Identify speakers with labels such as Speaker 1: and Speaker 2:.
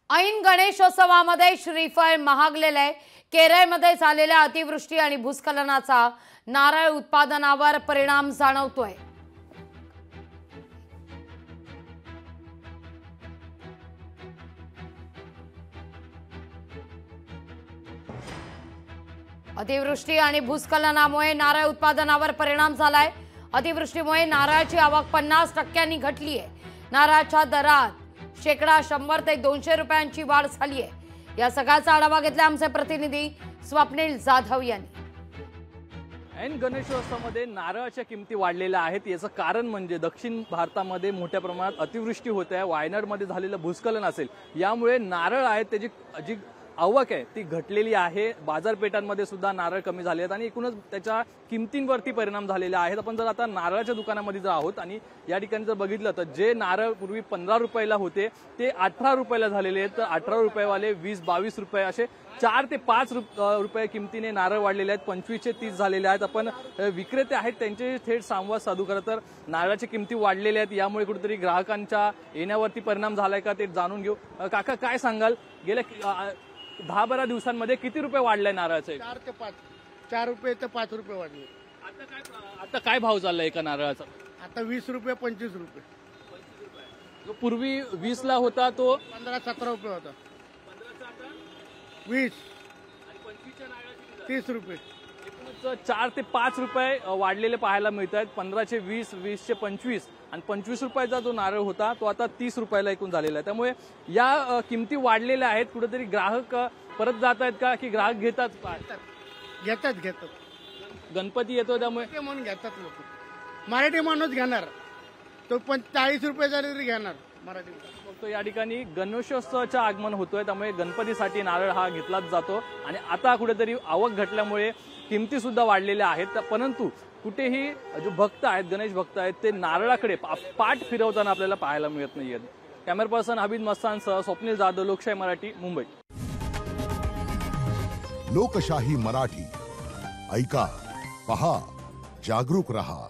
Speaker 1: ऐन गणेशोत्सवामध्ये श्रीफळ महागलेले आहे। केरळमध्ये झालेल्या अतिवृष्टी आणि भूस्खलनाचा नारळ उत्पादनावर परिणाम जाणवतोय। अतिवृष्टी आणि भूस्खलनामुळे नारळ उत्पादनावर परिणाम झालाय। अतिवृष्टीमुळे नारळाची आवक 50% घटली आहे। नारळाच्या दरात शेकडा 100 ते 200 रुपयांची वाढ झाली आहे। या सगळ्याचा आढावा घेतला आमचे प्रतिनिधी स्वप्नील जाधव यांनी।
Speaker 2: ऐन गणेशोत्सवामध्ये नारळाच्या किमती वाढलेल्या आहेत। याचं कारण म्हणजे दक्षिण भारतामध्ये मोठ्या प्रमाणात अतिवृष्टी होते आहे। वायनाडमध्ये झालेलं भूस्खलन असेल, यामुळे नारळ आहेत त्याची जी आवक आहे ती घटलेली आहे। बाजारपेठांमध्ये सुद्धा नारळ कमी झाले आहेत आणि एकूणच त्याच्या किमतींवरती परिणाम झालेले आहेत। आपण जर आता नारळाच्या दुकानामध्ये जर आहोत आणि या ठिकाणी जर बघितलं तर जे नारळ पूर्वी 15 रुपयाला होते ते 18 रुपयाला झालेले आहेत। तर 18 रुपयेवाले 20-22 रुपये असे 4 ते 5 रुपये किमतीने नारळ वाढलेले आहेत। 25 ते 30 झालेले आहेत। आपण विक्रेते आहेत त्यांचे थेट संवाद साधू। खरं तर नारळाच्या किमती वाढलेल्या आहेत, यामुळे कुठेतरी ग्राहकांच्या येण्यावरती परिणाम झालाय का ते जाणून घेऊ। काका काय सांगाल, गेल्या 10-12 दिवसांमध्ये किती रुपये वाढले नारळाचे?
Speaker 3: 4 ते 5, 4 रुपये ते 5 रुपये वाढले।
Speaker 2: आता काय भाव चाललाय एका नारळाचा?
Speaker 3: आता 20 रुपये 25 रुपये।
Speaker 2: जो पूर्वी 20 ला होता तो
Speaker 3: 15-17 रुपये होता। 20 30 रुपये।
Speaker 2: 4 ते 5 रुपये वाढलेले पाहायला मिळत आहेत। 15 चे 20, 20 चे 25 आणि 25 रुपयाचा जो नारळ होता तो आता 30 रुपयाला एकूण झालेला आहे। त्यामुळे या किमती वाढलेल्या आहेत। कुठेतरी ग्राहक परत जात आहेत का की ग्राहक घेतात? गणपती येतो त्यामुळे
Speaker 3: म्हणून घेतात लोक। मराठी माणूस घेणार तो पण 40 रुपये झाले तरी घेणार मराठी।
Speaker 2: तो या ठिकाणी गणेशोत्सवाचं आगमन होतोय, त्यामुळे गणपतीसाठी नारळ हा घेतलाच जातो आणि आता कुठेतरी आवक घटल्यामुळे किमती सुद्धा वाढलेल्या आहेत। परंतु कुठेही जो भक्त आहेत, गणेश भक्त आहेत, ते नारळाकडे पाठ फिरवताना आपल्याला पाहायला मिळत नाहीयेत। कॅमेरा पर्सन हबीब मस्तानसह स्वप्नील जाधव, लोकशाही मराठी, मुंबई।
Speaker 4: लोकशाही मराठी ऐका, पहा, जागरूक रहा।